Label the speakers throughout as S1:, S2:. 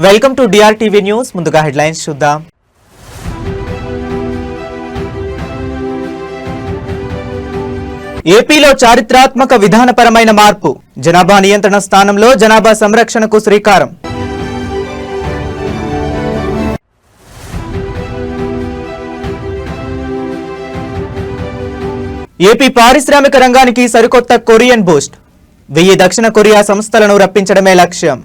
S1: Welcome to DRTV news. ముందుగా headlines చూద్దాం. ఏపీలో చారిత్రాత్మక విధానపరమైన మార్పు. జనాభా నియంత్రణ స్థానంలో జనాభా సంరక్షణకు శ్రీకారం. ఏపీ పారిశ్రామిక రంగానికి సరికొత్త కొరియన్ బూస్ట్. 1000 దక్షిణ కొరియా సంస్థలను రప్పించడమే లక్ష్యం.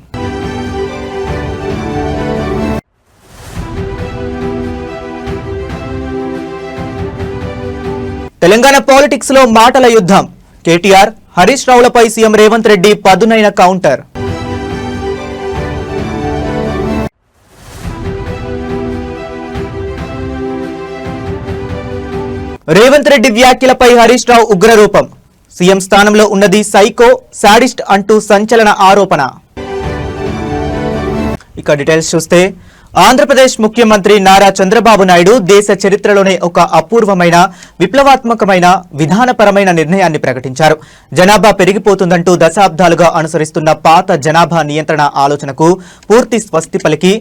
S1: తెలంగాణ పాలిటిక్స్ లో మాటల యుద్ధం. కేటీఆర్, హరీష్ రావులపై సీఎం రేవంత్ రెడ్డి పదునైన కౌంటర్. రేవంత్ రెడ్డి వ్యాఖ్యలపై హరీష్ రావు ఉగ్రరూపం. సీఎం స్థానంలో ఉన్నది సైకో, సాడిస్ట్ అంటూ సంచలన ఆరోపణ. ఇక డీటెయిల్స్ చూస్తే, ఆంధ్రప్రదేశ్ ముఖ్యమంత్రి నారా చంద్రబాబు నాయుడు దేశ చరిత్రలోనే ఒక అపూర్వమైన, విప్లవాత్మకమైన, విధానపరమైన నిర్ణయాన్ని ప్రకటించారు. జనాభా పెరిగిపోతుందంటూ దశాబ్దాలుగా అనుసరిస్తున్న పాత జనాభా నియంత్రణ ఆలోచనకు పూర్తి స్వస్తి పలికి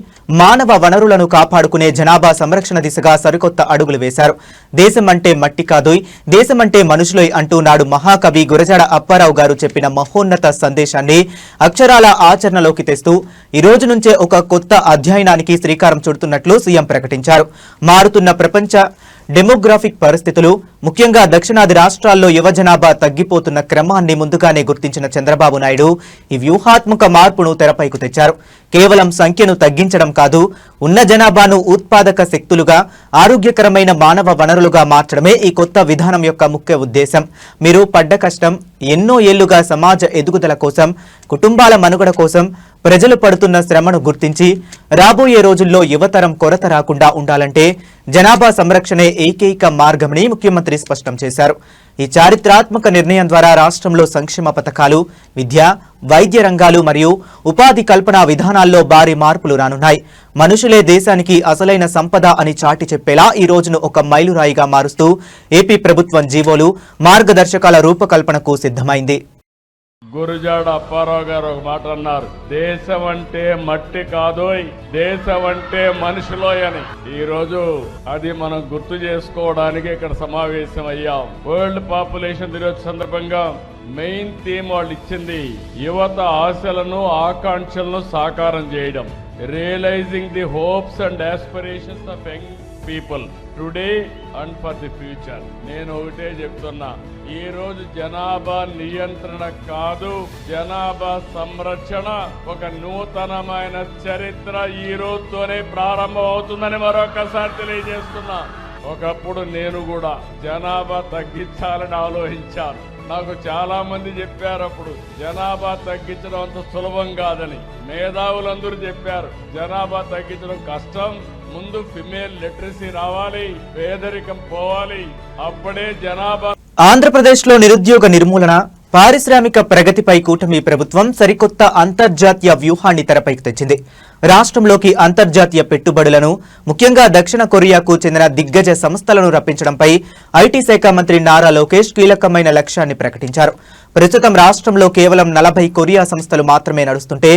S1: మానవ వనరులను కాపాడుకునే జనాభా సంరక్షణ దిశగా సరికొత్త అడుగులు వేశారు. దేశం అంటే మట్టి కాదోయ్, దేశం అంటే మనుషులోయ్ అంటూ నాడు మహాకవి గురజాడ అప్పారావు గారు చెప్పిన మహోన్నత సందేశాన్ని అక్షరాల ఆచరణలోకి తెస్తూ ఈ రోజు నుంచే ఒక కొత్త అధ్యయనానికి శ్రీకారం చుడుతున్నట్లు సీఎం ప్రకటించారు. మారుతున్న ప్రపంచ డెమోగ్రాఫిక్ పరిస్థితులు, ముఖ్యంగా దక్షిణాది రాష్ట్రాల్లో యువ జనాభా తగ్గిపోతున్న క్రమాన్ని ముందుగానే గుర్తించిన చంద్రబాబు నాయుడు ఈ వ్యూహాత్మక మార్పును తెరపైకి తెచ్చారు. కేవలం సంఖ్యను తగ్గించడం కాదు, ఉన్న జనాభాను ఉత్పాదక శక్తులుగా, ఆరోగ్యకరమైన మానవ వనరులుగా మార్చడమే ఈ కొత్త విధానం యొక్క ముఖ్య ఉద్దేశం. మీరు పడ్డ కష్టం, ఎన్నో ఏళ్లుగా సమాజ ఎదుగుదల కోసం, కుటుంబాల మనుగడ కోసం ప్రజలు పడుతున్న శ్రమను గుర్తించి రాబోయే రోజుల్లో యువతరం కొరత రాకుండా ఉండాలంటే జనాభా సంరక్షణే ఏకైక మార్గమని ముఖ్యమంత్రి స్పష్టం చేశారు. ఈ చారిత్రాత్మక నిర్ణయం ద్వారా రాష్ట్రంలో సంక్షేమ పథకాలు, విద్య, వైద్య రంగాలు మరియు ఉపాధి కల్పన విధానాల్లో భారీ మార్పులు రానున్నాయి. మనుషులే దేశానికి అసలైన సంపద అని చాటి చెప్పేలా ఈ రోజును ఒక మైలురాయిగా మారుస్తూ ఏపీ ప్రభుత్వం జీవోలు, మార్గదర్శకాల రూపకల్పనకు సిద్ధమైంది.
S2: గురజాడ అప్పారావు గారు ఒక మాట అన్నారు, దేశం అంటే మట్టి కాదోయ్, దేశం అంటే మనుషులోయ్ అని. ఈ రోజు అది మనం గుర్తు చేసుకోవడానికి ఇక్కడ సమావేశం అయ్యాం. వరల్డ్ పాపులేషన్ దినోత్సవం సందర్భంగా మెయిన్ థీమ్ వాళ్ళు ఇచ్చింది యువత ఆశలను, ఆకాంక్షలను సాకారం చేయడం. Realising the hopes and aspirations of young people today and for the future. నేను ఒకటే చెప్తున్నా, ఈ రోజు జనాభా నియంత్రణ కాదు, జనాభా సంరక్షణ ఒక నూతనమైన చరిత్ర ఈ రోజుతోనే ప్రారంభం అవుతుందని మరొకసారి తెలియజేస్తున్నా. ఒకప్పుడు నేను కూడా జనాభా తగ్గించాలని ఆలోచించాను. నాకు చాలా మంది చెప్పారు అప్పుడు జనాభా తగ్గించడం అంత సులభం కాదని. మేధావులందరూ చెప్పారు జనాభా తగ్గించడం కష్టం, ముందు ఫిమేల్ లిటరసీ రావాలి, పేదరికం పోవాలి, అప్పుడే జనాభా.
S1: ఆంధ్రప్రదేశ్లో నిరుద్యోగ నిర్మూలన, పారిశ్రామిక ప్రగతిపై కూటమి ప్రభుత్వం సరికొత్త అంతర్జాతీయ వ్యూహాన్ని తెరపైకి తెచ్చింది. రాష్ట్రంలోకి అంతర్జాతీయ పెట్టుబడులను, ముఖ్యంగా దక్షిణ కొరియాకు చెందిన దిగ్గజ సంస్థలను రప్పించడంపై ఐటీ శాఖ మంత్రి నారా లోకేష్ కీలకమైన లక్ష్యాన్ని ప్రకటించారు. ప్రస్తుతం రాష్ట్రంలో కేవలం 40 కొరియా సంస్థలు మాత్రమే నడుస్తుంటే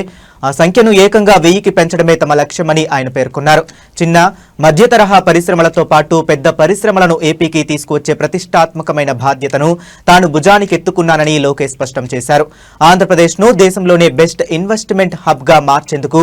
S1: ఆ సంఖ్యను ఏకంగా 1000కి పెంచడమే తమ లక్ష్యమని ఆయన పేర్కొన్నారు. చిన్న, మధ్య తరహా పరిశ్రమలతో పాటు పెద్ద పరిశ్రమలను ఏపీకి తీసుకువచ్చే ప్రతిష్టాత్మకమైన బాధ్యతను తాను భుజానికెత్తుకున్నానని లోకేష్ స్పష్టం చేశారు. ఆంధ్రప్రదేశ్ను దేశంలోనే బెస్ట్ ఇన్వెస్ట్మెంట్ హబ్ గా మార్చేందుకు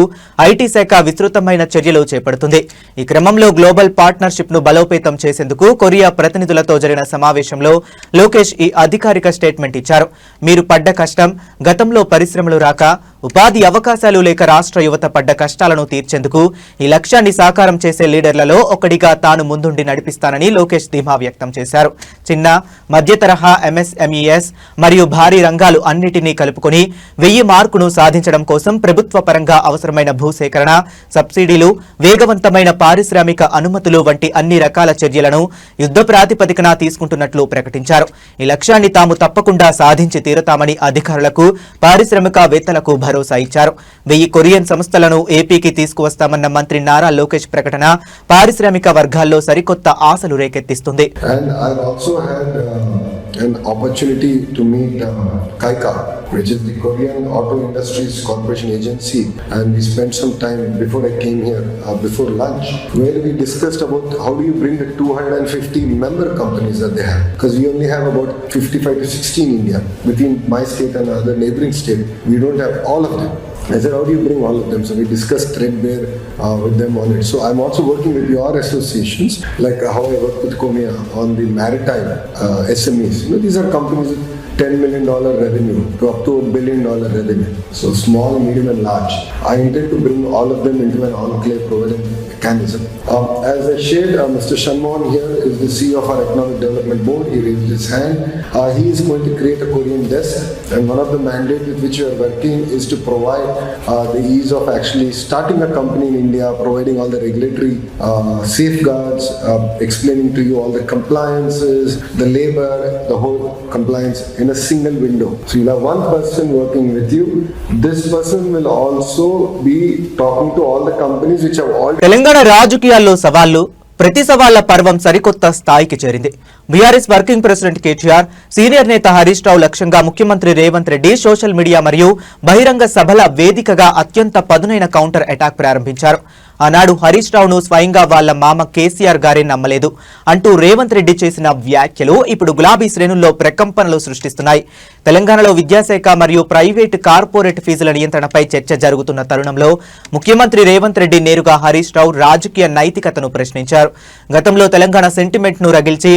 S1: ఐటీ శాఖ విస్తృతమైన చర్యలు చేపడుతుంది. ఈ క్రమంలో గ్లోబల్ పార్ట్నర్షిప్ ను బలోపేతం చేసేందుకు కొరియా ప్రతినిధులతో జరిగిన సమావేశంలో లోకేష్ ఈ అధికారిక స్టేట్మెంట్ ఇచ్చారు. మీరు పడ్డ కష్టం, గతంలో పరిశ్రమలు రాక, ఉపాధి అవకాశాలు లేక రాష్ట్ర యువత పడ్డ కష్టాలను తీర్చేందుకు ఈ లక్ష్యాన్ని సాకారం చేసే లీడర్లలో ఒకటిగా తాను ముందుండి నడిపిస్తానని లోకేష్ ధీమా వ్యక్తం చేశారు. చిన్న, మధ్య తరహా ఎంఎస్ఎంఈఎస్ మరియు భారీ రంగాలు అన్నిటినీ కలుపుకొని 1000 మార్కును సాధించడం కోసం ప్రభుత్వ పరంగా అవసరమైన భూసేకరణ, సబ్సిడీలు, వేగవంతమైన పారిశ్రామిక అనుమతులు వంటి అన్ని రకాల చర్యలను యుద్ధ ప్రాతిపదికన తీసుకుంటున్నట్లు ప్రకటించారు. ఈ లక్ష్యాన్ని తాము తప్పకుండా సాధించి తీరుతామని అధికారులకు, పారిశ్రామికవేత్తలకు భరోసా ఇచ్చారు. 1000 కొరియన్ సంస్థలను ఏపీకి తీసుకువస్తామన్న మంత్రి నారా లోకేష్ ప్రకటన పారిశ్రామిక వర్గాల్లో సరికొత్త ఆశలు రేకెత్తిస్తుంది.
S3: an opportunity to meet KAIKA, which is the Korean Auto Industries Corporation Agency, and we spent some time before I came here, before lunch, where we discussed about how do you bring the 250 member companies that they have, because we only have about 55 to 60 in India. Between my state and other neighboring state, we don't have all of them. I said, how do you bring all of them? So we discussed threadbare with them on it. So I'm also working with your associations, like how I work with Comia on the maritime SMEs. You know, these are companies with $10 million revenue to up to $1 billion revenue. So small, medium and large. I intend to bring all of them into an enclave providing mechanism. As I shared, Mr. Shanmohan here is the CEO of our Economic Development Board. He raised his hand. He is going to create a Korean desk, and one of the mandates with which we are working is to provide the ease of actually starting a company in India, providing all the regulatory safeguards, explaining to you all the compliances, the labor, the whole compliance in a single window. So you'll have one person working with you. This person will also be talking to all the companies which have already.
S1: Telangana రాజకీయాల్లో సవాళ్లు, ప్రతి సవాళ్ల పర్వం సరికొత్త స్థాయికి చేరింది. BRS working president KTR, senior నేత హరీష్ రావు లక్ష్యంగా ముఖ్యమంత్రి రేవంత్ రెడ్డి సోషల్ మీడియా మరియు బహిరంగ సభల వేదికగా అత్యంత పదునైన కౌంటర్ అటాక్ ప్రారంభించారు. ఆనాడు హరీష్ రావును స్వయంగా వాళ్ల మామ కేసీఆర్ గారే నమ్మలేదు అంటూ రేవంత్ రెడ్డి చేసిన వ్యాఖ్యలు ఇప్పుడు గులాబీ శ్రేణుల్లో ప్రకంపనలు సృష్టిస్తున్నాయి. తెలంగాణలో విద్యాశాఖ మరియు ప్రైవేటు కార్పొరేట్ ఫీజుల నియంత్రణపై చర్చ జరుగుతున్న తరుణంలో ముఖ్యమంత్రి రేవంత్ రెడ్డి నేరుగా హరీష్ రావు రాజకీయ నైతికతను ప్రశ్నించారు. గతంలో తెలంగాణ సెంటిమెంట్ ను రగిల్చి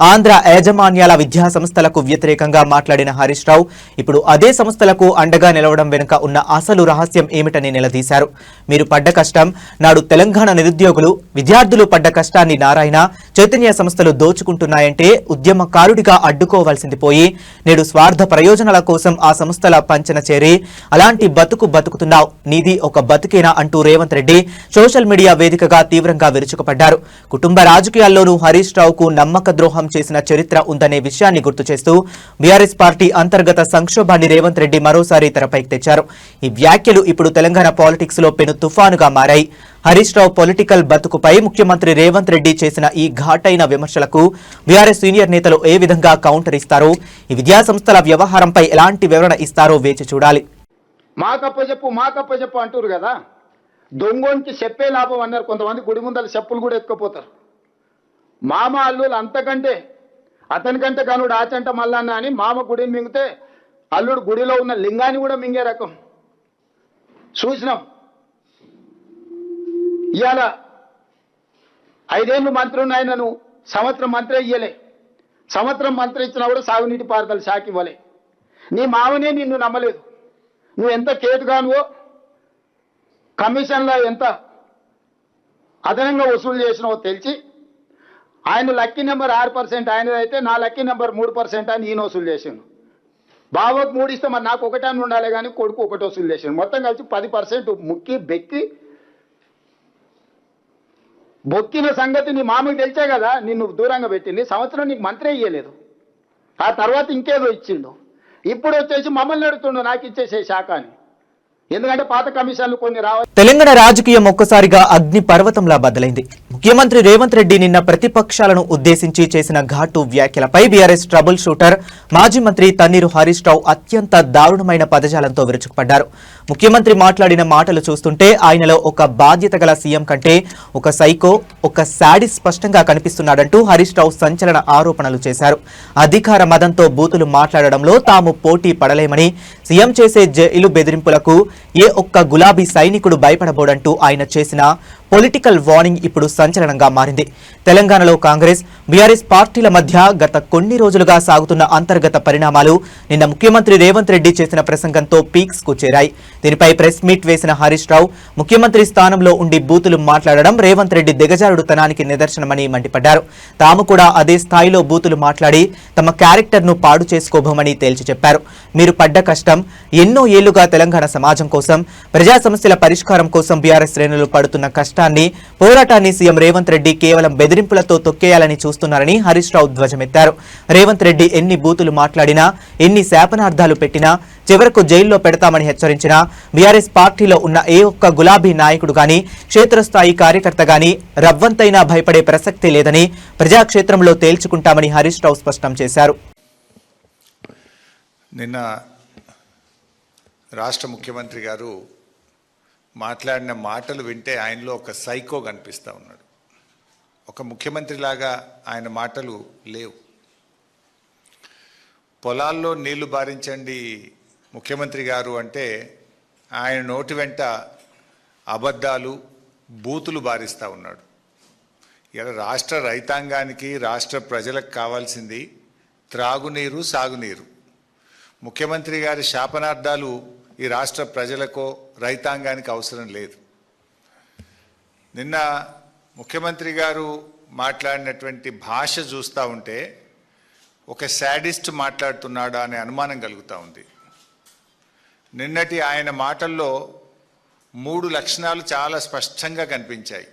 S1: ఆంధ్ర యాజమాన్యాల విద్యా సంస్థలకు వ్యతిరేకంగా మాట్లాడిన హరీష్ రావు ఇప్పుడు అదే సంస్థలకు అండగా నిలవడం వెనుక ఉన్న అసలు రహస్యం ఏమిటని నిలదీశారు. మీరు పడ్డ కష్టం, నాడు తెలంగాణ నిరుద్యోగులు, విద్యార్థులు పడ్డ కష్టాన్ని నారాయణ చైతన్య సంస్థలు దోచుకుంటున్నాయంటే ఉద్యమకారుడిగా అడ్డుకోవాల్సింది పోయి నేడు స్వార్థ ప్రయోజనాల కోసం ఆ సంస్థల పంచన చేరి అలాంటి బతుకుతున్నావు, నీది ఒక బతుకేనా అంటూ రేవంత్ రెడ్డి సోషల్ మీడియా వేదికగా తీవ్రంగా విరుచుకుపడ్డారు. కుటుంబ రాజకీయాల్లోనూ హరీష్ రావుకు నమ్మక ద్రోహం చేసిన చరిత్ర ఉందనే విషయాన్ని గుర్తు చేస్తూ బీఆర్ఎస్ పార్టీ అంతర్గత సంక్షోభాన్ని రేవంత్ రెడ్డి మరోసారి తెరపైకి తెచ్చారు. ఈ వ్యాఖ్యలు ఇప్పుడు తెలంగాణ పాలిటిక్స్ లో పెను తుఫానుగా మారాయి. హరీష్ రావు పొలిటికల్ బతుకుపై ముఖ్యమంత్రి రేవంత్ రెడ్డి చేసిన ఈ ఘాటైన విమర్శలకు బీఆర్ఎస్ సీనియర్ నేతలు ఏ విధంగా కౌంటర్ ఇస్తారో, ఈ విద్యా సంస్థల వ్యవహారంపై ఎలాంటి వివరణ ఇస్తారో వేచి చూడాలి.
S4: మాకప్ప చెప్పు అంటారు కదా, దొంగోనికి చెప్పే లాభం అన్నారు. కొంతమంది గుడి ముందర చెప్పులు కూడా ఎత్తుకుపోతారు. మామ అల్లులు అంతకంటే అతనికంటే కనుడు ఆచంట మల్లన్న అని మామ గుడిని మింగితే అల్లుడు గుడిలో ఉన్న లింగాన్ని కూడా మింగే రకం చూసినాం. ఇవాళ 5 ఏళ్ళు మంత్రి ఉన్నాయనను సంవత్సరం మంత్రి ఇయ్యలే, సంవత్సరం మంత్రి ఇచ్చినా కూడా సాగునీటి పారుదల శాఖ ఇవ్వలే. నీ మామనే నిన్ను నమ్మలేదు. నువ్వు ఎంత కేటుగానువో, కమిషన్లో ఎంత అదనంగా వసూలు చేసినావో తెలిసి ఆయన లక్కీ నెంబర్ 6% ఆయనదైతే నా లక్కీ నెంబర్ 3% అని ఈయన వసూలు చేసాను. బావకు 3 ఇస్తే మరి నాకు 1 అని ఉండాలి, కానీ కొడుకు 1 వసూలు చేసాను. మొత్తం కలిసి 10% ముక్కి బెక్కి బొక్కిన సంగతి నీ మామకు తెలిసే కదా నిన్ను దూరంగా పెట్టింది. సంవత్సరం నీకు మంత్రి ఇయ్యలేదు, ఆ తర్వాత ఇంకేదో ఇచ్చిండు. ఇప్పుడు వచ్చేసి మమ్మల్ని అడుగుతుండు నాకు ఇచ్చేసే శాఖ అని. ఎందుకంటే పాత కమిషన్లు కొన్ని రావాలి.
S1: తెలంగాణ రాజకీయం ఒక్కసారిగా అగ్ని పర్వతంలా బద్దలైంది. ముఖ్యమంత్రి రేవంత్ రెడ్డి నిన్న ప్రతిపక్షాలను ఉద్దేశించి చేసిన ఘాటు వ్యాఖ్యలపై బీఆర్ఎస్ ట్రబుల్ షూటర్ మాజీ మంత్రి తన్నీరు హరీష్ రావు అత్యంత దారుణమైన పదజాలంతో విరుచుకుపడ్డారు. ముఖ్యమంత్రి మాట్లాడిన మాటలు చూస్తుంటే ఆయనలో ఒక బాధ్యత గల సీఎం కంటే ఒక సైకో, ఒక శాడిస్ స్పష్టంగా కనిపిస్తున్నాడంటూ హరీష్ రావు సంచలన ఆరోపణలు చేశారు. అధికార మదంతో బూతులు మాట్లాడడంలో తాము పోటీ పడలేమని, సీఎం చేసే జైలు బెదిరింపులకు ఏ ఒక్క గులాబీ సైనికుడు భయపడబోడంటూ ఆయన చేసిన పొలిటికల్ వార్నింగ్ ఇప్పుడు సంచలనంగా మారింది. తెలంగాణలో కాంగ్రెస్, బీఆర్ఎస్ పార్టీల మధ్య గత కొన్ని రోజులుగా సాగుతున్న అంతర్గత పరిణామాలు నిన్న ముఖ్యమంత్రి రేవంత్ రెడ్డి చేసిన ప్రసంగంతో పీక్స్ కు చేరాయి. దీనిపై ప్రెస్ మీట్ వేసిన హరీష్ రావు ముఖ్యమంత్రి స్థానంలో ఉండి బూతులు మాట్లాడడం రేవంత్ రెడ్డి దిగజారుడుతనానికి నిదర్శనమని మండిపడ్డారు. తాము కూడా అదే స్థాయిలో బూతులు మాట్లాడి తమ క్యారెక్టర్ ను పాడు చేసుకోబోమని తేల్చి చెప్పారు. మీరు పడ్డ కష్టం, ఎన్నో ఏళ్లుగా తెలంగాణ సమాజం కోసం, ప్రజా సమస్యల పరిష్కారం కోసం బీఆర్ఎస్ శ్రేణులు పడుతున్న కష్టాన్ని, పోరాటాన్ని సీఎం రేవంత్ రెడ్డి కేవలం బెదిరింపులతో తొక్కేయాలని చూస్తున్నారని హరీష్ రావు ధ్వజమెత్తారు. రేవంత్ రెడ్డి ఎన్ని బూతులు మాట్లాడినా, ఎన్ని శాపనార్థాలు పెట్టినా, చివరకు జైల్లో పెడతామని హెచ్చరించినా బీఆర్ఎస్ పార్టీలో ఉన్న ఏ ఒక్క గులాబీ నాయకుడు గాని, క్షేత్రస్థాయి కార్యకర్త గాని రవ్వంతైనా భయపడే ప్రసక్తే లేదని ప్రజాక్షేత్రంలో తేల్చుకుంటామని హరీష్ రావు స్పష్టం చేశారు.
S5: నిన్న రాష్ట్ర ముఖ్యమంత్రి గారు మాట్లాడిన మాటలు వింటే ఆయనలో ఒక సైకో కనిపిస్తూ ఉన్నాడు. ఒక ముఖ్యమంత్రిలాగా ఆయన మాటలు లేవు. పొలాల్లో నీళ్లు బారించండి ముఖ్యమంత్రి గారు అంటే ఆయన నోటి వెంట అబద్ధాలు బూతులు బారిస్తూ ఉన్నాడు. ఇలా రాష్ట్ర రైతాంగానికి రాష్ట్ర ప్రజలకు కావాల్సింది త్రాగునీరు, సాగునీరు. ముఖ్యమంత్రి గారి శాపనార్థాలు ఈ రాష్ట్ర ప్రజలకో రైతాంగానికి అవసరం లేదు. నిన్న ముఖ్యమంత్రి గారు మాట్లాడినటువంటి భాష చూస్తూ ఉంటే ఒక శాడిస్ట్ మాట్లాడుతున్నాడా అనే అనుమానం కలుగుతూ ఉంది. నిన్నటి ఆయన మాటల్లో 3 లక్షణాలు చాలా స్పష్టంగా కనిపించాయి.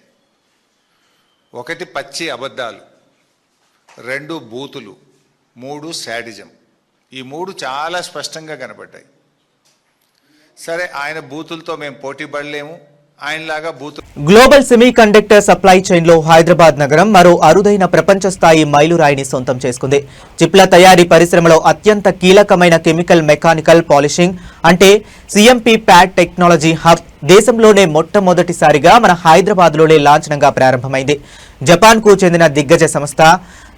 S5: 1 పచ్చి అబద్ధాలు, 2 బూతులు, 3 శాడిజం. ఈ 3 చాలా స్పష్టంగా కనబడ్డాయి. సరే, ఆయన బూతులతో మేము పోటీ పడలేము, ఆయనలాగా బూతులు.
S1: Global semi conductor supply chain లో హైదరాబాద్ నగరం మరో అరుదైన ప్రపంచ స్థాయి మైలురాయిని సొంతం చేసుకుంది. చిప్ల తయారీ పరిశ్రమలో అత్యంత కీలకమైన కెమికల్ మెకానికల్ పాలిషింగ్ అంటే సిఎంపి ప్యాడ్ టెక్నాలజీ హబ్ దేశంలోనే మొట్టమొదటిసారిగా మన హైదరాబాద్ లోనే లాంఛనంగా ప్రారంభమైంది. జపాన్ కు చెందిన దిగ్గజ సంస్థ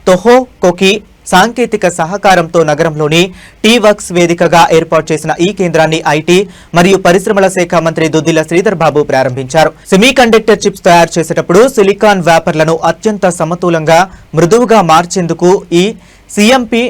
S1: తోహో కోకి సాంకేతిక సహకారంతో నగరంలోని టీ వర్క్స్ వేదికగా ఏర్పాటు చేసిన ఈ కేంద్రాన్ని ఐటీ మరియు పరిశ్రమల శాఖ మంత్రి దుద్దిల శ్రీధర్ బాబు ప్రారంభించారు. సెమీ కండక్టర్ చిప్స్ తయారు చేసేటప్పుడు సిలికాన్ వేపర్లను అత్యంత సమతూలంగా మృదువుగా మార్చేందుకు ఈ సిఎంపి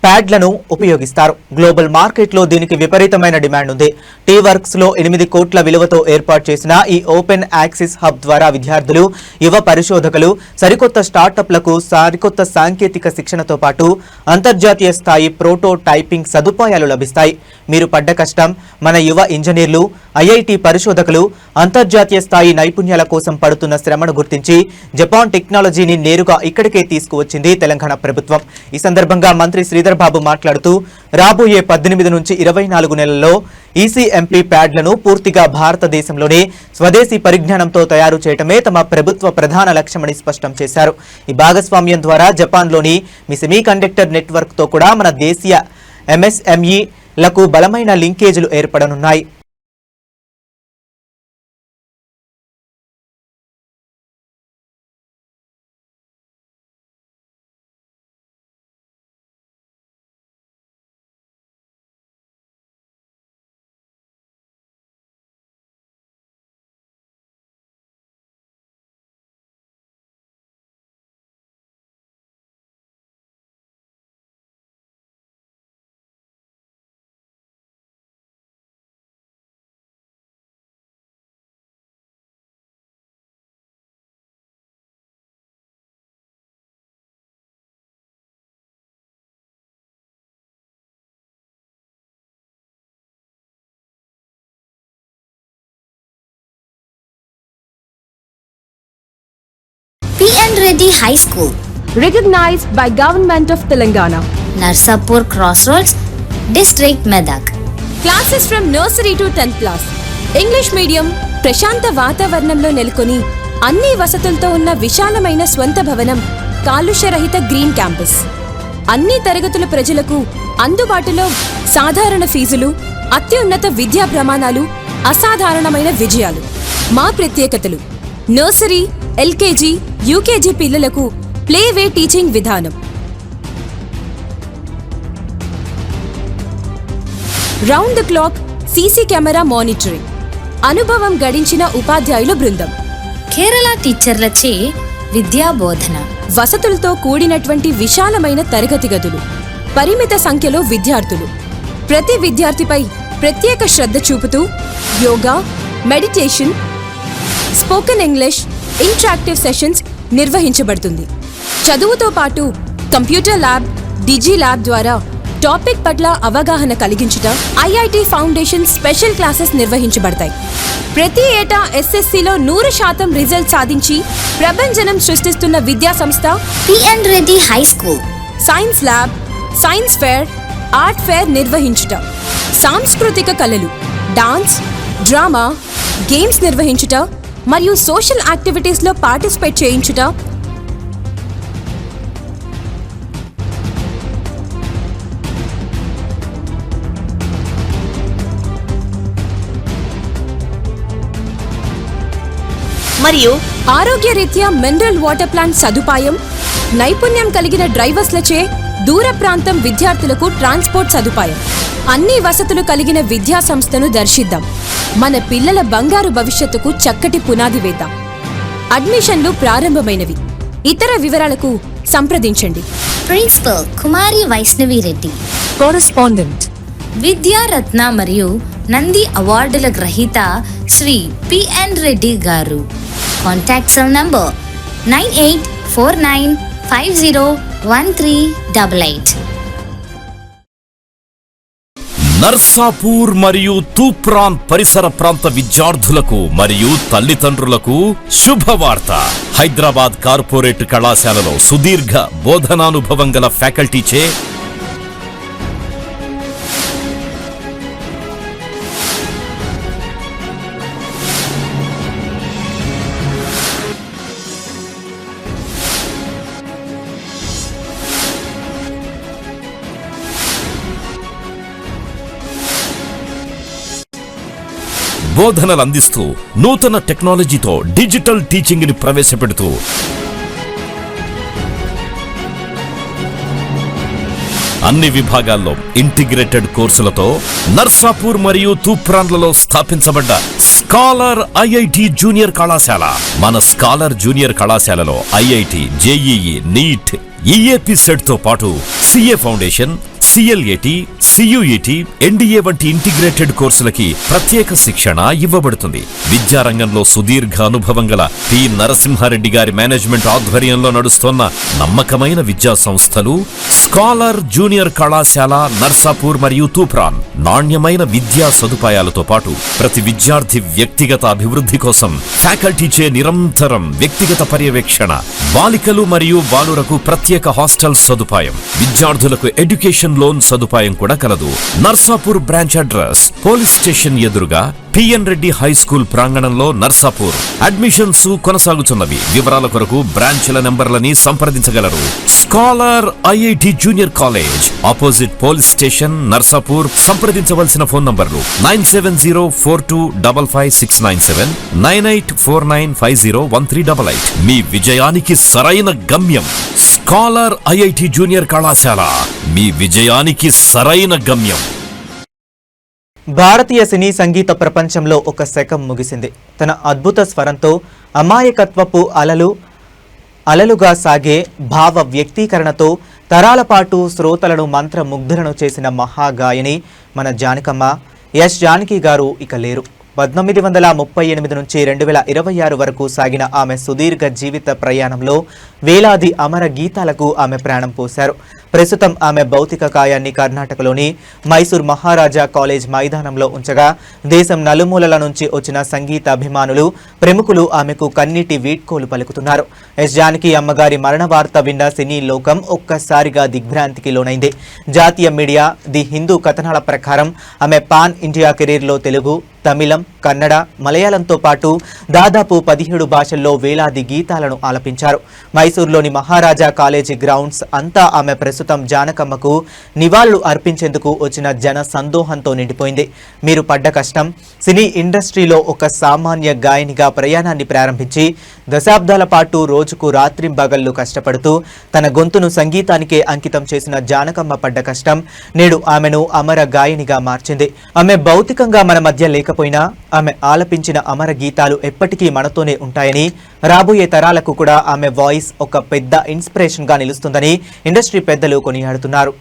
S1: ప్యాడ్లను ఉపయోగిస్తారు. గ్లోబల్ మార్కెట్లో దీనికి విపరీతమైన డిమాండ్ ఉంది. టీ వర్క్స్ లో 8 కోట్ల విలువతో ఏర్పాటు చేసిన ఈ ఓపెన్ యాక్సిస్ హబ్ ద్వారా విద్యార్థులు, యువ పరిశోధకులు, సరికొత్త స్టార్టప్లకు సరికొత్త సాంకేతిక శిక్షణతో పాటు అంతర్జాతీయ స్థాయి ప్రోటో టైపింగ్ సదుపాయాలు లభిస్తాయి. మీరు పడ్డ కష్టం, మన యువ ఇంజనీర్లు, ఐఐటి పరిశోధకులు అంతర్జాతీయ స్థాయి నైపుణ్యాల కోసం పడుతున్న శ్రమను గుర్తించి జపాన్ టెక్నాలజీని నేరుగా ఇక్కడికే తీసుకువచ్చింది తెలంగాణ ప్రభుత్వం. ఈ సందర్భంగా మంత్రి శ్రీధర్ బాబు మాట్లాడుతూ రాబోయే 18 నుంచి 24 నెలల్లో ఈసీఎంపీ ప్యాడ్లను పూర్తిగా భారతదేశంలోనే స్వదేశీ పరిజ్ఞానంతో తయారు చేయటమే తమ ప్రభుత్వ ప్రధాన లక్ష్యమని స్పష్టం చేశారు. ఈ భాగస్వామ్యం ద్వారా జపాన్లోని మీ సెమీ కండక్టర్ నెట్వర్క్తో కూడా మన దేశీయ ఎంఎస్ఎంఈలకు బలమైన లింకేజీలు ఏర్పడనున్నాయి.
S6: P.N. Reddy High School,
S7: recognized by Government of Telangana.
S6: Narsapur Crossroads, District Medak.
S7: Classes from nursery to 10th class. English medium, ప్రశాంత వాతావరణంలో నెలకొని అన్ని వసతులతో ఉన్న విశాలమైన స్వంత భవనం, కాలుష్యరహిత గ్రీన్ క్యాంపస్. అన్ని తరగతుల ప్రజలకు అందుబాటులో సాధారణ ఫీజులు, అత్యున్నత విద్యా ప్రమాణాలు, అసాధారణమైన విజయాలు. మా ప్రత్యేకతలు: నర్సరీ, ఎల్కేజీ, యూకేజీ పిల్లలకు ప్లేవే టీచింగ్ విధానం, round the clock CC camera monitoring, అనుభవం గడించిన ఉపాధ్యాయుల బృందం,
S6: కేరళ టీచర్లచే విద్యా బోధన,
S7: వసతులతో కూడినటువంటి విశాలమైన తరగతి గదులు, పరిమిత సంఖ్యలో విద్యార్థులు, ప్రతి విద్యార్థిపై ప్రత్యేక శ్రద్ధ చూపుతూ yoga, meditation, spoken English, interactive sessions నిర్వహించబడుతుంది. చదువుతో పాటు కంప్యూటర్ ల్యాబ్, డిజి ల్యాబ్ ద్వారా టాపిక్ పట్ల అవగాహన కలిగించడం, ఐఐటి ఫౌండేషన్ స్పెషల్ క్లాసెస్ నిర్వహించబడతాయి. ప్రతి ఏటా ఎస్ఎస్సిలో 100% రిజల్ట్ సాధించి ప్రభంజనం సృష్టిస్తున్న విద్యా సంస్థ
S6: P.N. Reddy High School.
S7: Science lab, science fair, art fair నిర్వహించుట, సాంస్కృతిక కళలు, డాన్స్, డ్రామా, గేమ్స్ నిర్వహించుట మరియు సోషల్ యాక్టివిటీస్లో పార్టిసిపేట్ చేయించుట, మరియు ఆరోగ్యరీత్యా మినరల్ వాటర్ ప్లాంట్ సదుపాయం, నైపుణ్యం కలిగిన డ్రైవర్స్లచే దూర ప్రాంతం విద్యార్థులకు ట్రాన్స్పోర్ట్ సదుపాయం, అన్ని వసతులు కలిగిన విద్యా సంస్థను దర్శిద్దాం. మన పిల్లల బంగారు భవిష్యత్తుకు చక్కటి పునాది వేద్దాం. అడ్మిషన్లు ప్రారంభమైనవి. ఇతర వివరాలకు సంప్రదించండి.
S6: ప్రిన్సిపల్ కుమారి వైష్ణవి రెడ్డి,
S7: కరెస్పాండెంట్
S6: విద్యారత్న మరియు నంది అవార్డుల గ్రహీత శ్రీ పిఎన్ రెడ్డి గారు. Contact cell number 9849501388.
S8: నర్సాపూర్ మరియు తూప్రాన్ పరిసర ప్రాంత విద్యార్థులకు మరియు తల్లిదండ్రులకు శుభవార్త. హైదరాబాద్ కార్పొరేట్ కళాశాలలో సుదీర్ఘ బోధనానుభవం గల ఫ్యాకల్టీచే బోధనలు అందిస్తూ నూతన టెక్నాలజీతో డిజిటల్ టీచింగ్ ని ప్రవేశపెడుతూ అన్ని విభాగాల్లో ఇంటిగ్రేటెడ్ కోర్సులతో నర్సాపూర్ మరియు తూప్రాన్లలో స్థాపించబడ్డ స్కాలర్ ఐఐటి జూనియర్ కళాశాల. మన స్కాలర్ జూనియర్ కళాశాలలో IIT, JEE, NEET, EAPCET తో పాటు CA foundation, CLAT, CUET, NDA వంటి ఇంటిగ్రేటెడ్ కోర్సులకి ప్రత్యేక శిక్షణ ఇవ్వబడుతుంది. విద్యారంగంలో సుదీర్ఘ అనుభవం గల పి నరసింహారెడ్డి గారి మేనేజ్మెంట్ ఆధ్వర్యంలో నడుస్తోన్న నమ్మకమైన విద్యా సంస్థలు స్కాలర్ జూనియర్ కళాశాల నర్సాపూర్ మరియు తూప్రాన్. నాణ్యమైన విద్యా సదుపాయాలతో పాటు ప్రతి విద్యార్థి వ్యక్తిగత అభివృద్ధి కోసం ఫ్యాకల్టీచే నిరంతరం వ్యక్తిగత పర్యవేక్షణ, బాలికలు మరియు బాలురకు ప్రత్యేక హాస్టల్ సదుపాయం, విద్యార్థులకు ఎడ్యుకేషన్ లోన్ సదుపాయం కూడా కలదు. Narsapur branch address police station ఎదురుగా పిఎన్ రెడ్డి హై స్కూల్ ప్రాంగణంలో నర్సాపూర్. అడ్మిషన్స్ కొనసాగుతున్నవి. వివరాల కొరకు బ్రాంచ్ల నెంబర్లని సంప్రదించగలరు. Scholar IIT junior college opposite police station Narsapur. సంప్రదించవలసిన ఫోన్ నంబర్లు 9704255697, 9849501388. మీ విజయానికి సరైన గమ్యం స్కాలర్ ఐఐటి జూనియర్ కళాశాల. మీ విజయానికి సరైన గమ్యం.
S1: భారతీయ సినీ సంగీత ప్రపంచంలో ఒక శకం ముగిసింది. తన అద్భుత స్వరంతో అమాయకత్వపు అలలుగా సాగే భావ వ్యక్తీకరణతో తరాల పాటు శ్రోతలను మంత్రముగ్ధులను చేసిన మహాగాయని మన జానకమ్మ. ఎస్ జానకి గారు ఇక లేరు. 1938 నుంచి 2026 వరకు సాగిన ఆమె సుదీర్ఘ జీవిత ప్రయాణంలో వేలాది అమర గీతాలకు ఆమె ప్రాణం పోశారు. ప్రస్తుతం ఆమె భౌతిక కాయాన్ని కర్ణాటకలోని మైసూర్ మహారాజా కాలేజ్ మైదానంలో ఉంచగా దేశం నలుమూలల నుంచి వచ్చిన సంగీత అభిమానులు, ప్రముఖులు ఆమెకు కన్నీటి వీడ్కోలు పలుకుతున్నారు. ఎస్ జానకి అమ్మగారి మరణ వార్త విన్న సినీ లోకం ఒక్కసారిగా దిగ్భ్రాంతికి లోనైంది. జాతీయ మీడియా ది హిందూ కథనాల ప్రకారం ఆమె పాన్ ఇండియా కెరీర్లో తెలుగు, తమిళం, కన్నడ, మలయాళంతో పాటు దాదాపు 17 భాషల్లో వేలాది గీతాలను ఆలపించారు. మైసూర్లోని మహారాజా కాలేజీ గ్రౌండ్స్ అంతా ఆమె ప్రస్తుతం జానకమ్మకు నివాళులు అర్పించేందుకు వచ్చిన జన సందోహంతో నిండిపోయింది. మీరు పడ్డ కష్టం. సినీ ఇండస్ట్రీలో ఒక సామాన్య గాయనిగా ప్రయాణాన్ని ప్రారంభించి దశాబ్దాల పాటు రోజుకు రాత్రింబగళ్లు కష్టపడుతూ తన గొంతును సంగీతానికే అంకితం చేసిన జానకమ్మ పడ్డ కష్టం నేడు ఆమెను అమర గాయనిగా మార్చింది. ఆమె భౌతికంగా మన మధ్య లేకపోయినా ఆమె ఆలపించిన అమర గీతాలు ఎప్పటికీ మనతోనే ఉంటాయని, రాబోయే తరాలకు కూడా ఆమె వాయిస్ ఒక పెద్ద ఇన్స్పిరేషన్ గా నిలుస్తుందని ఇండస్ట్రీ పెద్దలు కొనియాడుతున్నారు.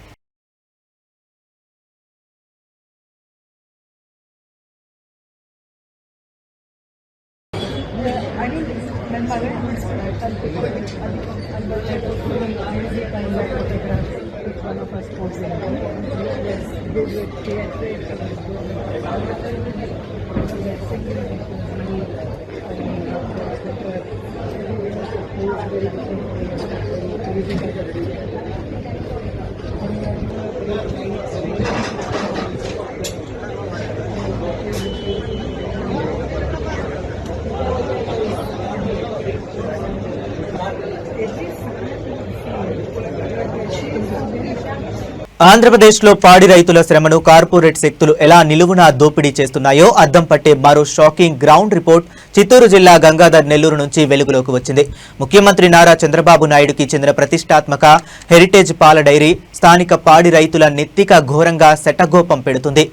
S1: ఆంధ్రప్రదేశ్లో పాడి రైతుల శ్రమను కార్పొరేట్ శక్తులు ఎలా నిలువునా దోపిడీ చేస్తున్నాయో అద్దం పట్టే మరో షాకింగ్ గ్రౌండ్ రిపోర్ట్ చిత్తూరు జిల్లా గంగాధర్ నెల్లూరు నుంచి వెలుగులోకి వచ్చింది. ముఖ్యమంత్రి నారా చంద్రబాబు నాయుడుకి చెందిన ప్రతిష్టాత్మక హెరిటేజ్ పాల డైరీ స్థానిక పాడి రైతుల నెత్తిక ఘోరంగా శటగోపం పెడుతుంది.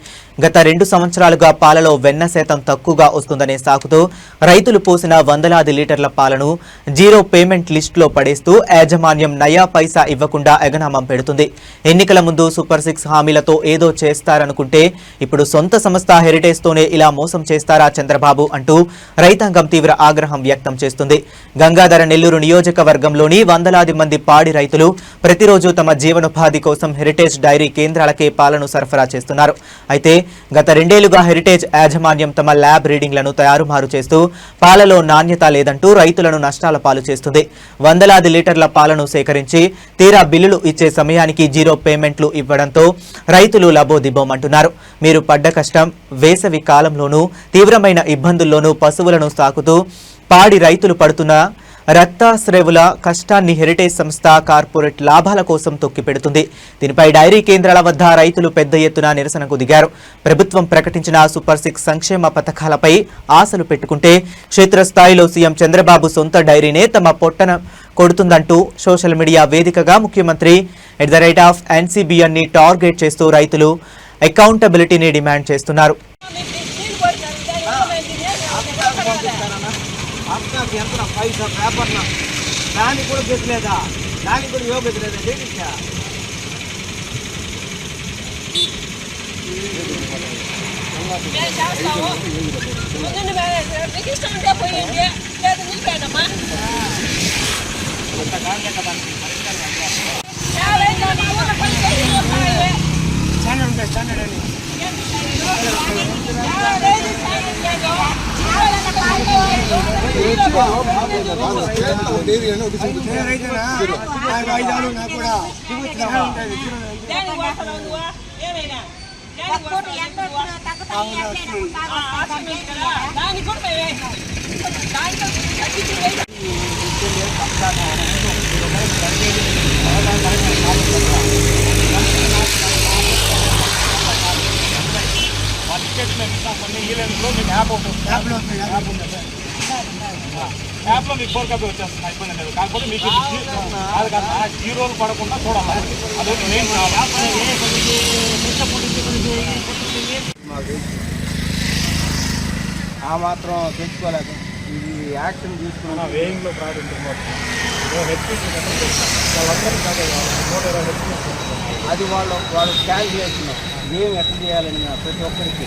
S1: గత 2 సంవత్సరాలుగా పాలలో వెన్న శాతం తక్కువగా వస్తుందనే సాకుతో రైతులు పోసిన వందలాది లీటర్ల పాలను జీరో పేమెంట్ లిస్టులో పడేస్తూ యాజమాన్యం నయా పైసా ఇవ్వకుండా ఎగనామం పెడుతుంది. ఎన్నికల ముందు సూపర్ 6 హామీలతో ఏదో చేస్తారనుకుంటే ఇప్పుడు సొంత సంస్థ హెరిటేజ్తోనే ఇలా మోసం చేస్తారా చంద్రబాబు అంటూ రైతాంగం తీవ్ర ఆగ్రహం వ్యక్తం చేస్తుంది. గంగాధర నెల్లూరు నియోజకవర్గంలోని వందలాది మంది పాడి రైతులు ప్రతిరోజు తమ జీవనోపాధి కోసం హెరిటేజ్ డైరీ కేంద్రాలకే పాలను సరఫరా చేస్తున్నారు. అయితే గత 2 ఏళ్లుగా హెరిటేజ్ యాజమాన్యం తమ ల్యాబ్ రీడింగ్లను తయారుమారు చేస్తూ పాలలో నాణ్యత లేదంటూ రైతులను నష్టాల పాలు చేస్తుంది. వందలాది లీటర్ల పాలను సేకరించి తీరా బిల్లులు ఇచ్చే సమయానికి జీరో పేమెంట్లు ఇవ్వడంతో రైతులు లబోదిబోమంటున్నారు. మీరు పడ్డ కష్టం వేసవి కాలంలోనూ తీవ్రమైన ఇబ్బందుల్లోనూ పశువులను సాకుతూ పాడి రైతులు పడుతున్న రక్తస్రేవుల కష్టాన్ని హెరిటేజ్ సంస్థ కార్పొరేట్ లాభాల కోసం తొక్కిపెడుతుంది. దీనిపై డైరీ కేంద్రాల వద్ద రైతులు పెద్ద ఎత్తున నిరసనకు దిగారు. ప్రభుత్వం ప్రకటించిన సూపర్ 6 సంక్షేమ పథకాలపై ఆశలు పెట్టుకుంటే క్షేత్రస్థాయిలో సీఎం చంద్రబాబు సొంత డైరీనే తమ పొట్టన కొడుతుందంటూ సోషల్ మీడియా వేదికగా ముఖ్యమంత్రి @NCBN ని టార్గెట్ చేస్తూ రైతులు అకౌంటబిలిటీని డిమాండ్ చేస్తున్నారు.
S9: ఎంత పైసా పేపర్ దానికి కూడా పెట్టలేదా, దానికి కూడా యోగ్యత లేదా? యాప్లో మీకు 4 కాపీ వచ్చేస్తుంది, అయిపోయింది లేదు. కాకపోతే మీకు జీరోలు పడకుండా చూడాలి. అదొకటి మెయిన్. ఆ మాత్రం తెలుసుకోలేదు. ఇది యాక్షన్ తీసుకున్న వేయింగ్లో ప్రాబ్లం అది వాళ్ళు స్కాన్ చేస్తున్నాం. ఏం ఎట్లా చేయాలని ప్రతి ఒక్కరికి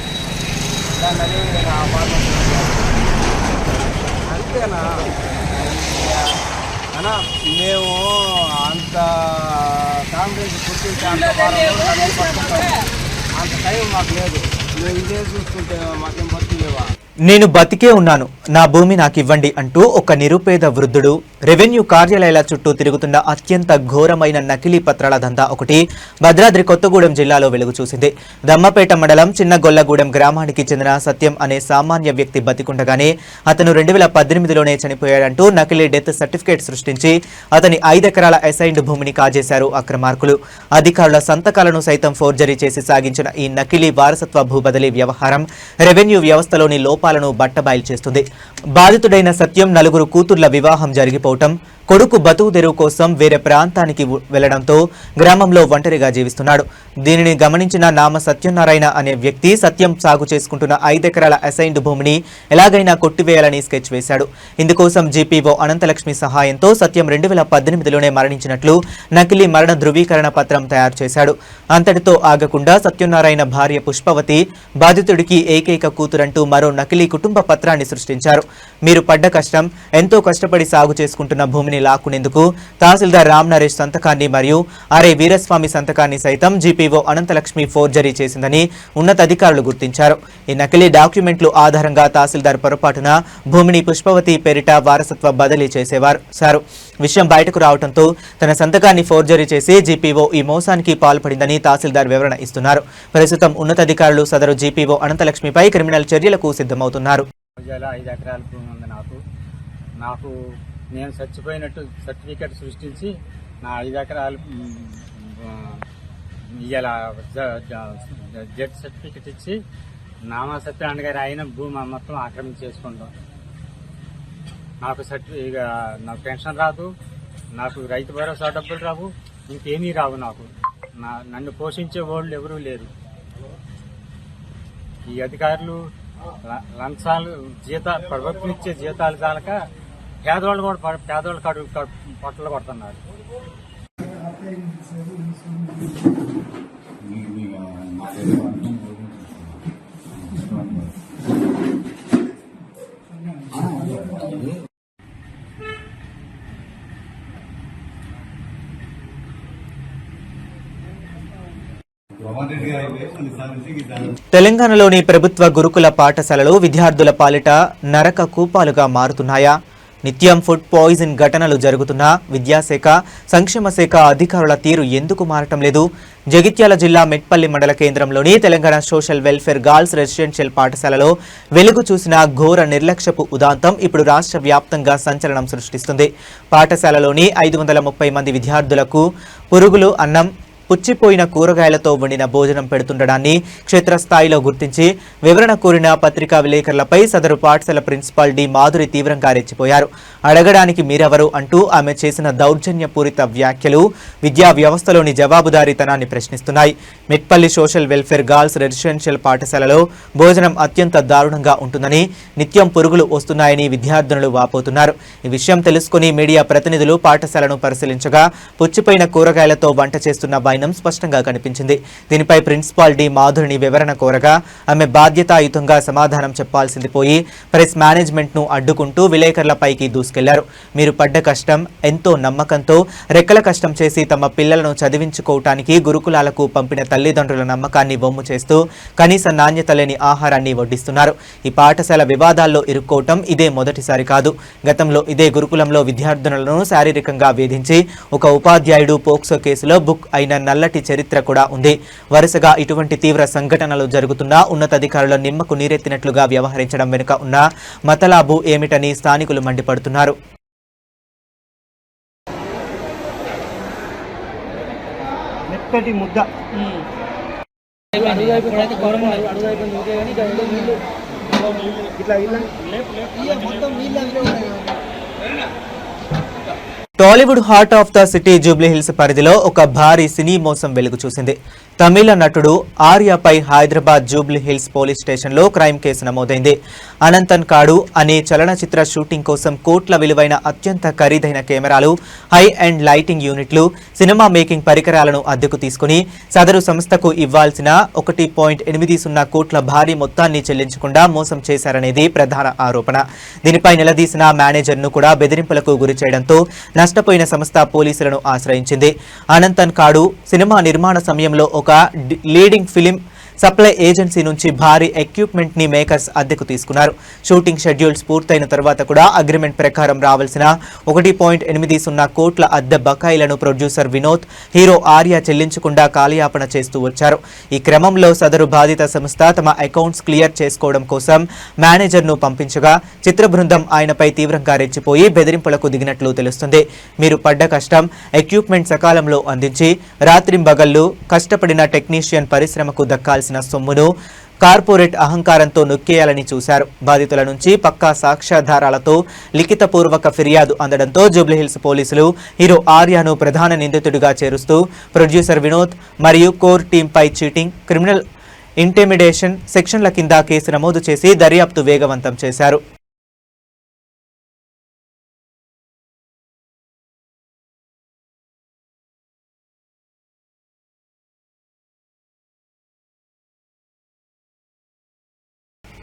S9: దాన్ని అదేవిధంగా ఆ మాత్రం అంతేనా అన్నా. మేము అంత కాంగ్రెస్ పుట్టించి అంత టైం మాకు లేదు. మేము ఇదే చూసుకుంటే మాకేం బతుకులేవా?
S1: నేను బతికే ఉన్నాను, నా భూమి నాకు ఇవ్వండి అంటూ ఒక నిరుపేద వృద్ధుడు రెవెన్యూ కార్యాలయాల చుట్టూ తిరుగుతున్న అత్యంత ఘోరమైన నకిలీ పత్రాల దందా ఒకటి భద్రాద్రి కొత్తగూడెం జిల్లాలో వెలుగు చూసింది. దమ్మపేట మండలం చిన్నగొల్లగూడెం గ్రామానికి చెందిన సత్యం అనే సామాన్య వ్యక్తి బతికుండగానే అతను 2018లోనే చనిపోయాడంటూ నకిలీ డెత్ సర్టిఫికేట్ సృష్టించి అతని 5 ఎకరాల అసైన్డ్ భూమిని కాజేశారు అక్రమార్కులు. అధికారుల సంతకాలను సైతం ఫోర్జరీ చేసి సాగించిన ఈ నకిలీ వారసత్వ భూ బదిలీ వ్యవహారం రెవెన్యూ వ్యవస్థలోని లోపాలను బట్టబయలు చేస్తుంది. బాధితుడైన సత్యం 4 కూతుర్ల వివాహం జరిగిపోవటం, కొడుకు బతుకు తెరువు కోసం వేరే ప్రాంతానికి వెళ్లడంతో గ్రామంలో ఒంటరిగా జీవిస్తున్నాడు. దీనిని గమనించిన నామ సత్యనారాయణ అనే వ్యక్తి సత్యం సాగు చేసుకుంటున్న 5 ఎకరాల అసైన్డ్ భూమిని ఎలాగైనా కొట్టివేయాలని స్కెచ్ వేశాడు. ఇందుకోసం జీపీఓ అనంతలక్ష్మి సహాయంతో సత్యం 2018లోనే మరణించినట్లు నకిలీ మరణ ధృవీకరణ పత్రం తయారు చేశాడు. అంతటితో ఆగకుండా సత్యనారాయణ భార్య పుష్పవతి బాధితుడికి ఏకైక కూతురంటూ మరో నకిలీ కుటుంబ పత్రాన్ని సృష్టించారు. మీరు పడ్డ కష్టం, ఎంతో కష్టపడి సాగు చేసుకుంటున్న భూమిని లాక్కునేందుకు తహసీల్దార్ రామ్ నరేష్ సంతకాన్ని మరియు ఆర్ఐ వీరస్వామి సంతకాన్ని సైతం జీపీఓ అనంతలక్ష్మి ఫోర్జరీ చేసిందని ఉన్నతాధికారులు గుర్తించారు. ఈ నకిలీ డాక్యుమెంట్లు ఆధారంగా తహసీల్దార్ పొరపాటున భూమిని పుష్పవతి పేరిట వారసత్వ బదిలీ చేసేవారు. విషయం బయటకు రావడంతో తన సంతకాన్ని ఫోర్జరీ చేసి జీపీఓ ఈ మోసానికి పాల్పడిందని తహసీల్దార్ వివరణ ఇస్తున్నారు. ప్రస్తుతం ఉన్నతాధికారులు సదరు జీపీఓ అనంతలక్ష్మిపై క్రిమినల్ చర్యలకు సిద్ధమవుతున్నారు.
S9: 5 ఎకరాల భూమి ఉంది నాకు నేను చచ్చిపోయినట్టు సర్టిఫికేట్ సృష్టించి నా 5 ఎకరాలు
S10: ఇవాళ జెడ్ సర్టిఫికెట్ ఇచ్చి నామా సత్యనారాయణ గారు అయిన భూమి మొత్తం ఆక్రమించేసుకుంటాం. నాకు ఇక నాకు పెన్షన్ రాదు, నాకు రైతు భరోసా డబ్బులు రావు, ఇంకేమీ రావు. నన్ను పోషించే వాళ్ళు ఎవరూ లేరు. ఈ అధికారులు లంచాలు ప్రభుత్వం ఇచ్చే జీతాలు చాలక పేదవాళ్ళు కూడా పేదవాళ్ళు పొట్టలు కొడుతున్నారు.
S1: తెలంగాణలోని ప్రభుత్వ గురుకుల పాఠశాలలు విద్యార్థుల పాలిట నరక కూపాలుగా మారుతున్నాయా? నిత్యం ఫుడ్ పాయిజన్ ఘటనలు జరుగుతున్నా విద్యాశాఖ, సంక్షేమ శాఖ అధికారుల తీరు ఎందుకు మారటం లేదు? జగిత్యాల జిల్లా మెట్పల్లి మండల కేంద్రంలోని Telangana social welfare girls residential పాఠశాలలో వెలుగు చూసిన ఘోర నిర్లక్ష్యపు ఉదాంతం ఇప్పుడు రాష్ట్ర వ్యాప్తంగా సంచలనం సృష్టిస్తుంది. పాఠశాలలోని 530 మంది విద్యార్థులకు పురుగులు అన్నం, పుచ్చిపోయిన కూరగాయలతో వండిన భోజనం పెడుతుండడాన్ని క్షేత్రస్థాయిలో గుర్తించి వివరణ కోరిన పత్రికా విలేకరులపై సదరు పాఠశాల ప్రిన్సిపాల్ డి మాధురి తీవ్రంగా రెచ్చిపోయారు. అడగడానికి మీరెవరు అంటూ ఆమె చేసిన దౌర్జన్యపూరిత వ్యాఖ్యలు విద్యా వ్యవస్థలోని జవాబుదారీతనాన్ని ప్రశ్నిస్తున్నాయి. Metpalli social welfare girls residential పాఠశాలలో భోజనం అత్యంత దారుణంగా ఉంటుందని, నిత్యం పురుగులు వస్తున్నాయని విద్యార్థినులు వాపోతున్నారు. ఈ విషయం తెలుసుకుని మీడియా ప్రతినిధులు పాఠశాలను పరిశీలించగా పుచ్చిపోయిన కూరగాయలతో వంట చేస్తున్న స్పష్టంగా కనిపించింది. దీనిపై ప్రిన్సిపాల్ డి మాధురిని వివరణ కోరగా ఆమె బాధ్యతాయుతంగా సమాధానం చెప్పాల్సింది పోయి ప్రెస్ మేనేజ్మెంట్ ను అడ్డుకుంటూ విలేకరులపైకి దూసుకెళ్లారు. మీరు పడ్డ కష్టం, ఎంతో నమ్మకంతో రెక్కల కష్టం చేసి తమ పిల్లలను చదివించుకోవటానికి గురుకులాలకు పంపిన తల్లిదండ్రుల నమ్మకాన్ని బొమ్ము చేస్తూ కనీస నాణ్యత లేని ఆహారాన్ని వడ్డిస్తున్నారు. ఈ పాఠశాల వివాదాల్లో ఇరుక్కోవటం ఇదే మొదటిసారి కాదు. గతంలో ఇదే గురుకులంలో విద్యార్థినులను శారీరకంగా వేధించి ఒక ఉపాధ్యాయుడు పోక్సో కేసులో బుక్ అయిన నల్లటి చరిత్ర కూడా ఉంది. వరుసగా ఇటువంటి తీవ్ర సంఘటనలు జరుగుతున్నా ఉన్నతాధికారుల నిమ్మకు నీరెత్తినట్లుగా వ్యవహరించడం వెనుక ఉన్న మతలాబు ఏమిటని స్థానికులు మండిపడుతున్నారు. Tollywood heart of the city Jubilee hills పరిధిలో ఒక భారీ సినీ మోసం వెలుగు చూసింది. తమిళ నటుడు ఆర్యపై హైదరాబాద్ జూబ్లీ హిల్స్ పోలీస్ స్టేషన్లో క్రైమ్ కేసు నమోదైంది. అనంతన్ కాడు అనే చలనచిత్ర షూటింగ్ కోసం కోట్ల విలువైన అత్యంత ఖరీదైన కెమెరాలు, హై అండ్ లైటింగ్ యూనిట్లు, సినిమా మేకింగ్ పరికరాలను అద్దెకు తీసుకుని సదరు సంస్థకు ఇవ్వాల్సిన 1.80 కోట్ల భారీ మొత్తాన్ని చెల్లించకుండా మోసం చేశారనేది ప్రధాన ఆరోపణ. దీనిపై నిలదీసిన మేనేజర్ను కూడా బెదిరింపులకు గురి చేయడంతో నష్టపోయిన సంస్థ పోలీసులను ఆశ్రయించింది. అనంతన్ కాడు సినిమా నిర్మాణ సమయంలో ఒక లీడింగ్ ఫిలిం సప్లై ఏజెన్సీ నుంచి భారీ ఎక్విప్మెంట్ ని మేకర్స్ అద్దెకు తీసుకున్నారు. షూటింగ్ షెడ్యూల్స్ పూర్తయిన తర్వాత కూడా అగ్రిమెంట్ ప్రకారం రావాల్సిన 1.80 కోట్ల అద్దె బకాయిలను ప్రొడ్యూసర్ వినోద్, హీరో ఆర్య చెల్లించకుండా కాలయాపన చేస్తూ వచ్చారు. ఈ క్రమంలో సదరు బాధిత సంస్థ తమ అకౌంట్స్ క్లియర్ చేసుకోవడం కోసం మేనేజర్ను పంపించగా చిత్ర బృందం ఆయనపై తీవ్రంగా రెచ్చిపోయి బెదిరింపులకు దిగినట్లు తెలుస్తుంది. మీరు పడ్డ కష్టం, ఎక్విప్మెంట్ సకాలంలో అందించి రాత్రింబగళ్లు కష్టపడిన టెక్నీషియన్ పరిశ్రమకు దక్కాల్సిన సొమ్మును కార్పొరేట్ అహంకారంతో నొక్కేయాలని చూశారు. బాధితుల నుంచి పక్కా సాక్ష్యాధారాలతో లిఖితపూర్వక ఫిర్యాదు అందడంతో జూబ్లీహిల్స్ పోలీసులు హీరో ఆర్యను ప్రధాన నిందితుడిగా చేరుస్తూ ప్రొడ్యూసర్ వినోద్ మరియు కోర్ టీంపై చీటింగ్, క్రిమినల్ ఇంటిమిడేషన్ సెక్షన్ల కింద కేసు నమోదు చేసి దర్యాప్తు వేగవంతం చేశారు.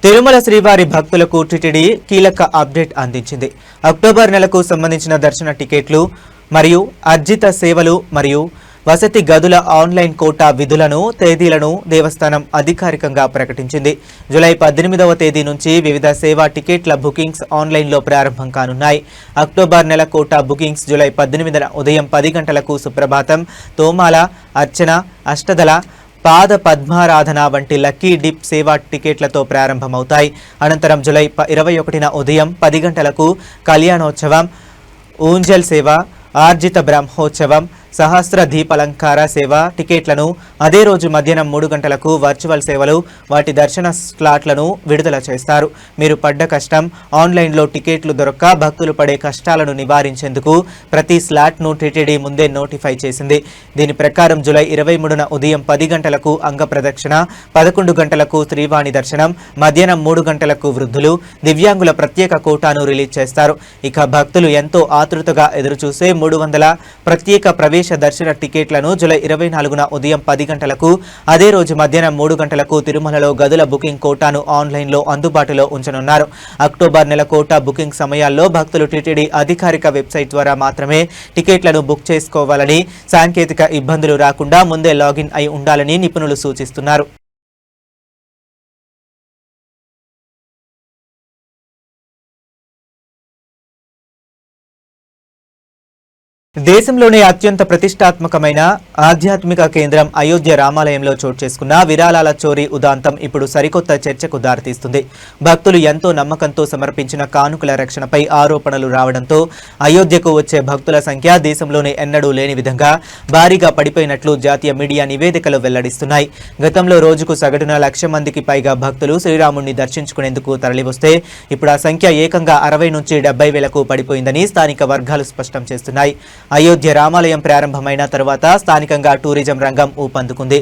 S1: తిరుమల శ్రీవారి భక్తులకు టిటిడి కీలక అప్డేట్ అందించింది. అక్టోబర్ నెలకు సంబంధించిన దర్శన టికెట్లు మరియు అర్జిత సేవలు మరియు వసతి గదుల ఆన్లైన్ కోటా విధులను, తేదీలను దేవస్థానం అధికారికంగా ప్రకటించింది. జూలై 18వ తేదీ నుంచి వివిధ సేవా టికెట్ల బుకింగ్స్ ఆన్లైన్లో ప్రారంభం కానున్నాయి. అక్టోబర్ నెల కోటా బుకింగ్స్ జూలై 18న ఉదయం 10 గంటలకు సుప్రభాతం, తోమాల, అర్చన, అష్టదళ, పాద పద్మారాధన వంటి లక్కీ డిప్ సేవా టికెట్లతో ప్రారంభమవుతాయి. అనంతరం జూలై 21న ఉదయం 10 గంటలకు కళ్యాణోత్సవం, ఊంజల్ సేవ, ఆర్జిత బ్రహ్మోత్సవం, సహస్ర దీపాలంకార సేవ టికెట్లను అదే రోజు మధ్యాహ్నం 3 గంటలకు వర్చువల్ సేవలు వాటి దర్శన స్లాట్లను విడుదల చేస్తారు. మీరు పడ్డ కష్టం ఆన్లైన్లో టికెట్లు దొరక్క భక్తులు పడే కష్టాలను నివారించేందుకు ప్రతి స్లాట్ను టీటీడీ ముందే నోటిఫై చేసింది. దీని ప్రకారం జూలై 23న ఉదయం 10 గంటలకు అంగ ప్రదక్షిణ, 11 గంటలకు శ్రీవాణి దర్శనం, మధ్యాహ్నం 3 గంటలకు వృద్ధులు, దివ్యాంగుల ప్రత్యేక కోటాను రిలీజ్ చేస్తారు. ఇక భక్తులు ఎంతో ఆతృతగా ఎదురుచూసే 300 ప్రత్యేక ప్రవేశ దర్శన టికెట్లను జూలై 24న ఉదయం 10 గంటలకు అదే రోజు మధ్యాహ్నం 3 గంటలకు తిరుమలలో గదుల బుకింగ్ కోటాను ఆన్లైన్లో అందుబాటులో ఉంచనున్నారు. అక్టోబర్ నెల కోటా బుకింగ్ సమయాల్లో భక్తులు టీటీడీ అధికారిక వెబ్సైట్ ద్వారా మాత్రమే టికెట్లను బుక్ చేసుకోవాలని, సాంకేతిక ఇబ్బందులు రాకుండా ముందే లాగిన్ అయి ఉండాలని నిపుణులు సూచిస్తున్నారు. దేశంలోనే అత్యంత ప్రతిష్టాత్మకమైన ఆధ్యాత్మిక కేంద్రం అయోధ్య రామాలయంలో చోటు చేసుకున్న విరాళాల చోరీ ఉదాంతం ఇప్పుడు సరికొత్త చర్చకు దారితీస్తుంది. భక్తులు ఎంతో నమ్మకంతో సమర్పించిన కానుకల రక్షణపై ఆరోపణలు రావడంతో అయోధ్యకు వచ్చే భక్తుల సంఖ్య దేశంలోనే ఎన్నడూ లేని విధంగా భారీగా పడిపోయినట్లు జాతీయ మీడియా నివేదికలు వెల్లడిస్తున్నాయి. గతంలో రోజుకు సగటున 1,00,000 మందికి పైగా భక్తులు శ్రీరాముడిని దర్శించుకునేందుకు తరలివస్తే ఇప్పుడు ఆ సంఖ్య ఏకంగా 60 నుంచి 70 వేలకు పడిపోయిందని స్థానిక వర్గాలు స్పష్టం చేస్తున్నాయి. అయోధ్య రామాలయం ప్రారంభమైన తర్వాత స్థానికంగా టూరిజం రంగం ఊపందుకుంది.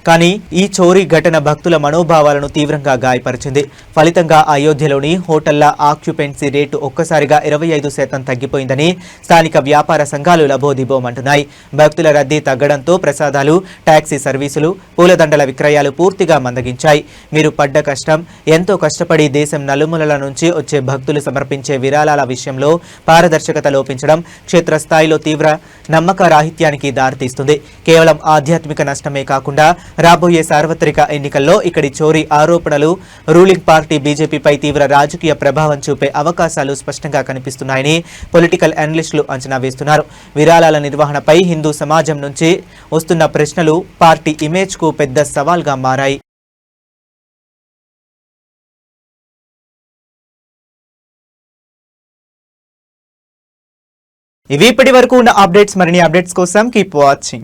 S1: కానీ ఈ చోరీ ఘటన భక్తుల మనోభావాలను తీవ్రంగా గాయపరిచింది. ఫలితంగా అయోధ్యలోని హోటళ్ల ఆక్యుపెన్సీ రేటు ఒక్కసారిగా 25% తగ్గిపోయిందని స్థానిక వ్యాపార సంఘాలు లబోదిబోమంటున్నాయి. భక్తుల రద్దీ తగ్గడంతో ప్రసాదాలు, టాక్సీ సర్వీసులు, పూలదండల విక్రయాలు పూర్తిగా మందగించాయి. మీరు పడ్డ కష్టం, ఎంతో కష్టపడి దేశం నలుమూలల నుంచి వచ్చే భక్తులు సమర్పించే విరాళాల విషయంలో పారదర్శకత లోపించడం క్షేత్రస్థాయిలో తీవ్ర నమ్మక రాహిత్యానికి దారితీస్తుంది. కేవలం ఆధ్యాత్మిక నష్టమే కాకుండా రాబోయే సార్వత్రిక ఎన్నికల్లో ఇక్కడి చోరీ ఆరోపణలు రూలింగ్ పార్టీ బీజేపీపై తీవ్ర రాజకీయ ప్రభావం చూపే అవకాశాలు స్పష్టంగా కనిపిస్తున్నాయని పొలిటికల్ అనలిస్టులు అంచనా వేస్తున్నారు. విరాళాల నిర్వహణపై హిందూ సమాజం నుంచి వస్తున్న ప్రశ్నలు పార్టీ ఇమేజ్కు పెద్ద సవాల్గా మారాయి. ఇవి ఇప్పటి వరకు ఉన్న అప్డేట్స్. మరిన్ని అప్డేట్స్ కోసం కీప్ వాచింగ్.